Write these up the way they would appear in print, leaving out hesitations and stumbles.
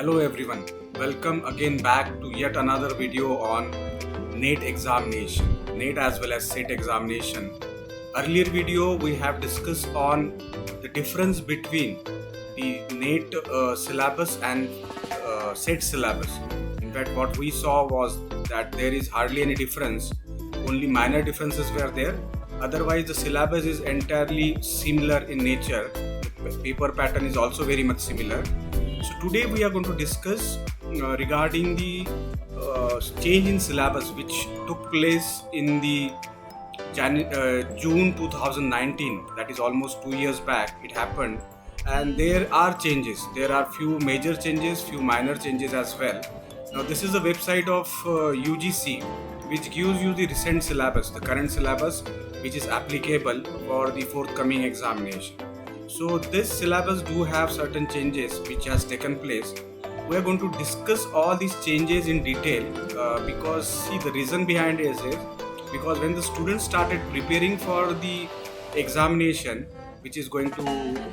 Hello everyone, welcome again back to yet another video on NET examination, NET as well as SET examination. Earlier video we have discussed on the difference between the NET syllabus and SET syllabus. In fact, what we saw was that there is hardly any difference, only minor differences were there. Otherwise, the syllabus is entirely similar in nature. The paper pattern is also very much similar. So today we are going to discuss regarding the change in syllabus which took place in the June 2019. That is almost 2 years back. It happened, and there are changes. There are few major changes, few minor changes as well. Now this is the website of UGC, which gives you the recent syllabus, the current syllabus, which is applicable for the forthcoming examination. So this syllabus do have certain changes which has taken place. We are going to discuss all these changes in detail because see, the reason behind it is because when the students started preparing for the examination, which is going to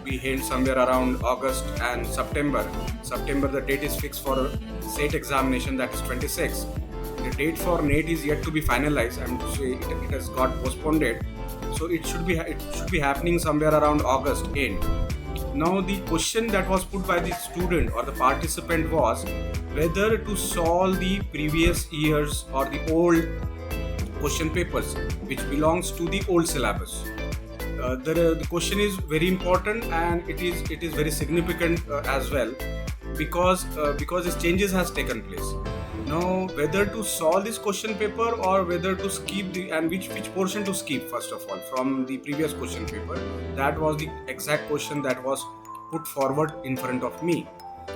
be held somewhere around August and September. September, the date is fixed for SET examination, that is 26. The date for NET is yet to be finalized, and it has got postponed. So it should be happening somewhere around August end. Now the question that was put by the student or the participant was whether to solve the previous years or the old question papers which belongs to the old syllabus. The question is very important, and it is very significant as well because these changes has taken place. Now whether to solve this question paper or whether to skip which portion to skip, first of all, from the previous question paper, that was the exact question that was put forward in front of me.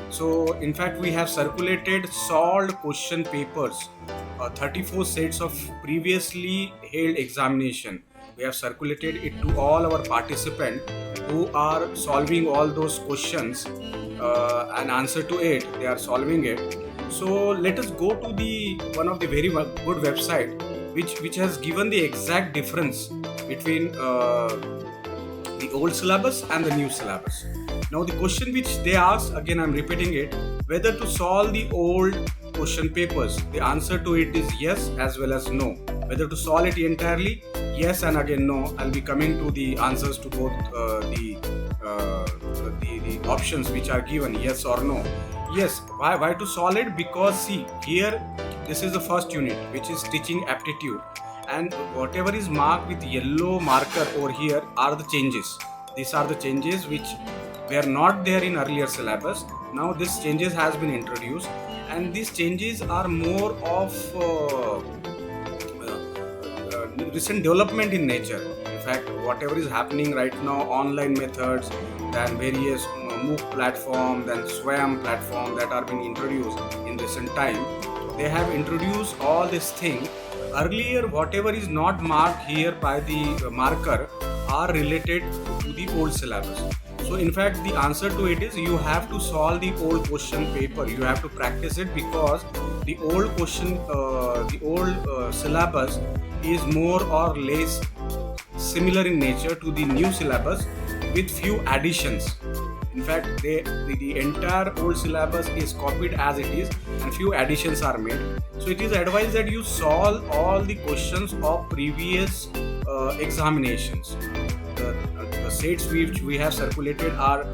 So in fact we have circulated solved question papers, 34 sets of previously held examination. We have circulated it to all our participants who are solving all those questions and answer to it, they are solving it. So let us go to the one of the very good website which has given the exact difference between the old syllabus and the new syllabus. Now the question which they asked, again I'm repeating it, whether to solve the old question papers, the answer to it is yes as well as no. Whether to solve it entirely, yes and again no. I'll be coming to the answers to both the options which are given, yes or no. Yes, why to solve it? Because see, here this is the first unit which is teaching aptitude, and whatever is marked with yellow marker over here are the changes. These are the changes which were not there in earlier syllabus. Now these changes has been introduced, and these changes are more of recent development in nature. In fact, whatever is happening right now, online methods, then various MOOC platform, then SWAYAM platform that are being introduced in recent time, they have introduced all this thing. Earlier, whatever is not marked here by the marker are related to the old syllabus. So in fact the answer to it is you have to solve the old question paper, you have to practice it, because the old question syllabus is more or less similar in nature to the new syllabus with few additions. In fact the entire old syllabus is copied as it is and few additions are made. So it is advised that you solve all the questions of previous examinations. The sets which we have circulated are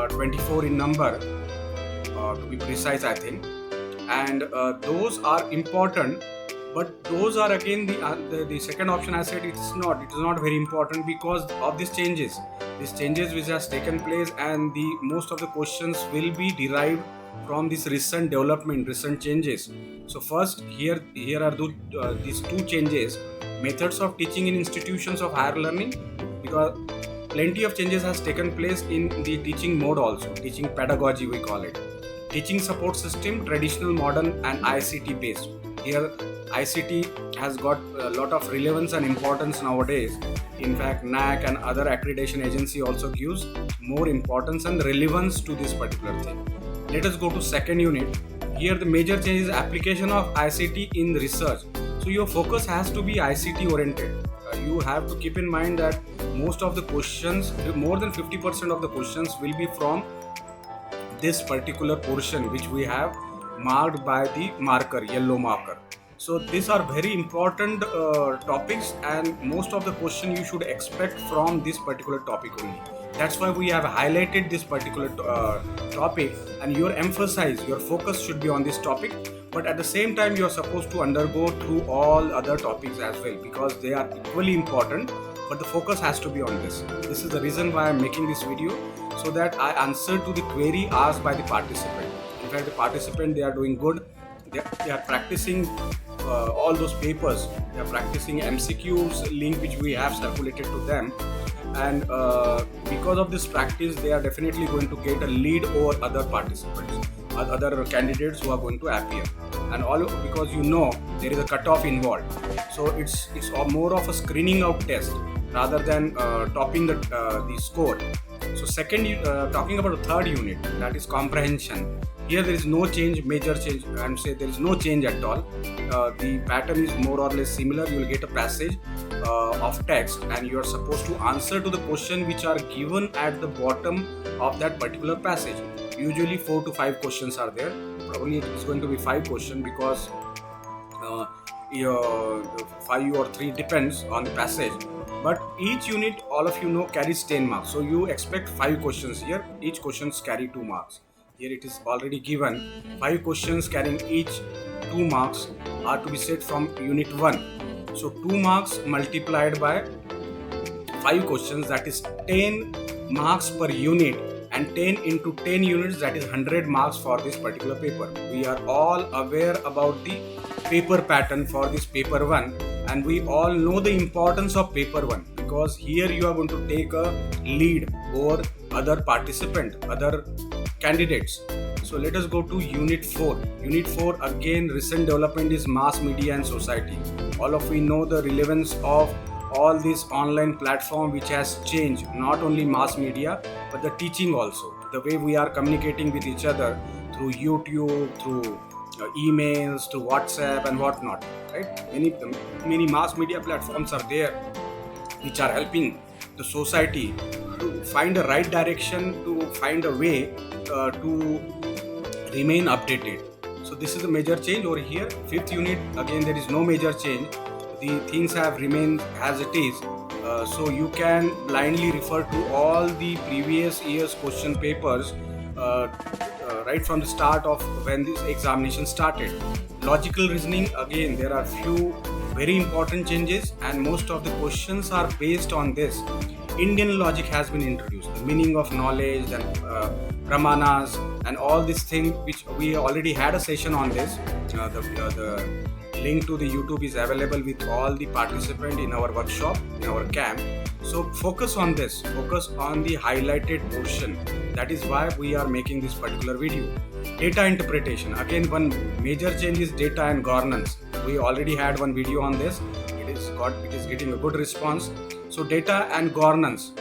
24 in number, to be precise I think, and those are important. But those are again the second option I said it is not very important because of these changes which has taken place, and the most of the questions will be derived from this recent development, recent changes. So first here are these two changes: methods of teaching in institutions of higher learning, because plenty of changes has taken place in the teaching mode also, teaching pedagogy we call it. Teaching support system, traditional, modern and ICT based. Here ICT has got a lot of relevance and importance nowadays. In fact, NAAC and other accreditation agency also gives more importance and relevance to this particular thing. Let us go to second unit. Here the major change is application of ICT in research. So your focus has to be ICT oriented. You have to keep in mind that most of the questions, more than 50% of the questions will be from this particular portion which we have marked by the marker, yellow marker. So these are very important topics, and most of the question you should expect from this particular topic only. That's why we have highlighted this particular topic, and your focus should be on this topic. But at the same time, you are supposed to undergo through all other topics as well, because they are equally important, but the focus has to be on this. This is the reason why I'm making this video, so that I answer to the query asked by the participant. In fact, the participant, they are doing good. They are practicing all those papers. They are practicing MCQs link which we have circulated to them, and because of this practice, they are definitely going to get a lead over other participants, other candidates who are going to appear. And all because there is a cutoff involved, so it's more of a screening out test rather than topping the score. So second, talking about the third unit, that is comprehension. Here there is no change, major change, and say there is no change at all. The pattern is more or less similar. You will get a passage of text, and you are supposed to answer to the question which are given at the bottom of that particular passage. Usually 4 to 5 questions are there. Probably it is going to be 5 questions, because 5 or 3 depends on the passage. But each unit, all of carries 10 marks. So you expect 5 questions here. Each questions carry 2 marks. Here it is already given 5 questions carrying each 2 marks are to be set from unit 1. So 2 marks multiplied by 5 questions, that is 10 marks per unit, and 10 into 10 units, that is 100 marks for this particular paper. We are all aware about the paper pattern for this paper 1, and we all know the importance of paper 1, because here you are going to take a lead over other participant, other candidates. So let us go to unit 4. Unit 4, again, recent development is mass media and society. All of we know the relevance of all this online platform which has changed not only mass media but the teaching also. The way we are communicating with each other through YouTube, through emails, through WhatsApp and whatnot, right? Many mass media platforms are there which are helping the society to find a right direction, to find a way to remain updated. So this is a major change over here. 5th unit, again there is no major change. The things have remained as it is. So you can blindly refer to all the previous year's question papers right from the start of when this examination started. Logical reasoning, again there are few very important changes, and most of the questions are based on this. Indian logic has been introduced, the meaning of knowledge and pramanas and all these things which we already had a session on this. The link to the YouTube is available with all the participants in our workshop, in our camp. So focus on this, focus on the highlighted portion. That is why we are making this particular video. Data interpretation, again one major change is data and governance. We already had one video on this. It is getting a good response. So data and governance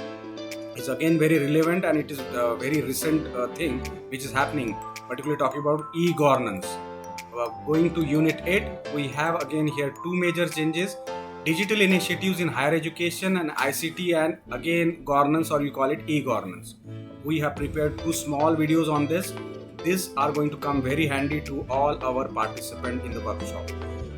is again very relevant, and it is a very recent thing which is happening, particularly talking about e-governance. Going to unit 8, we have again here 2 major changes: digital initiatives in higher education and ICT, and again governance, or you call it e-governance. We have prepared 2 small videos on this. These are going to come very handy to all our participants in the workshop.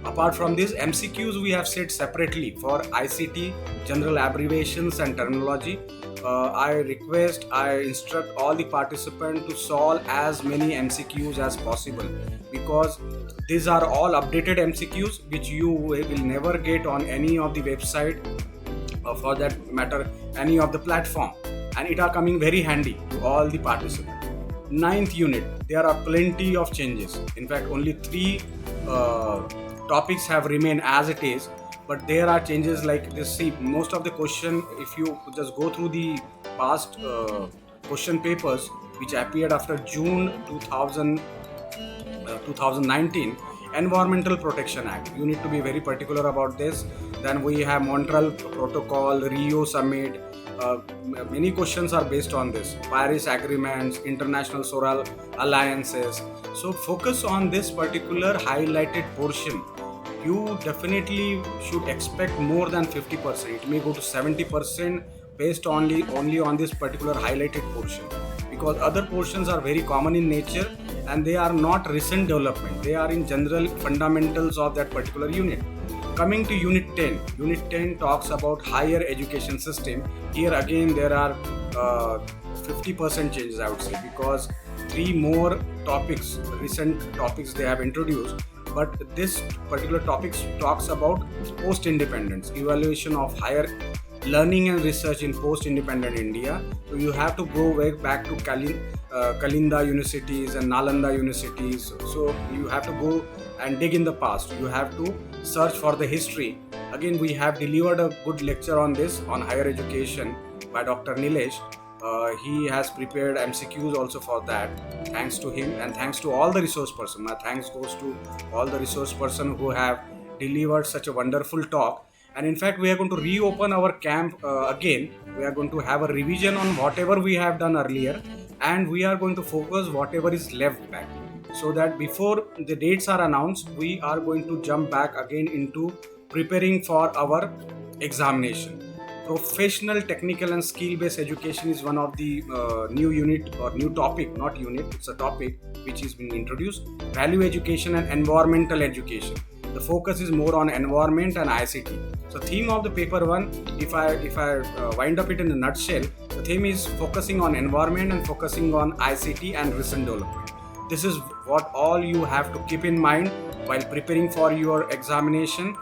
Apart from this, MCQs we have set separately for ICT, general abbreviations and terminology. I instruct all the participants to solve as many MCQs as possible, because these are all updated MCQs which you will never get on any of the website, or for that matter any of the platform, and it are coming very handy to all the participants. 9th unit, there are plenty of changes. In fact, only 3 topics have remained as it is, but there are changes like this. See, most of the question, if you just go through the past question papers which appeared after June 2019, Environmental Protection Act, you need to be very particular about this. Then we have Montreal Protocol, Rio Summit. Many questions are based on this. Paris agreements, international solar alliances. So focus on this particular highlighted portion. You definitely should expect more than 50%. It may go to 70% based only on this particular highlighted portion, because other portions are very common in nature and they are not recent development. They are in general fundamentals of that particular unit. Coming to unit 10, unit 10 talks about higher education system. Here again there are 50% changes, I would say, because 3 more topics, recent topics they have introduced. But this particular topic talks about post-independence, evaluation of higher learning and research in post-independent India. So you have to go way back to Kalinda universities and Nalanda universities. So you have to go and dig in the past. You have to search for the history. Again, we have delivered a good lecture on this, on higher education, by Dr. Nilesh. He has prepared MCQs also for that. Thanks to him and thanks to all the resource person. My thanks goes to all the resource person who have delivered such a wonderful talk. And in fact, we are going to reopen our camp again. We are going to have a revision on whatever we have done earlier, and we are going to focus whatever is left back, so that before the dates are announced, we are going to jump back again into preparing for our examination. Professional, technical and skill-based education is one of the new unit or new topic, not unit, it's a topic which is being introduced. Value education and environmental education. The focus is more on environment and ICT. So theme of the paper 1, if I wind up it in a nutshell, the theme is focusing on environment and focusing on ICT and recent development. This is what all you have to keep in mind while preparing for your examination.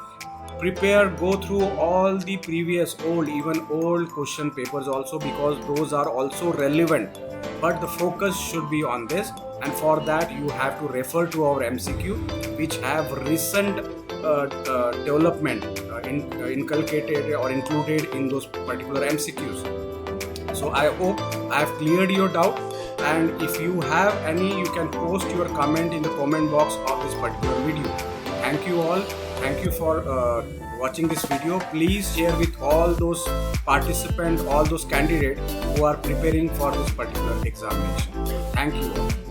Prepare, go through all the previous even old question papers also, because those are also relevant, but the focus should be on this, and for that you have to refer to our MCQ which have recent development inculcated or included in those particular MCQs. So I hope I have cleared your doubt, and if you have any, you can post your comment in the comment box of this particular video. Thank you all. Thank you for watching this video. Please share with all those participants, all those candidates who are preparing for this particular examination. Thank you all.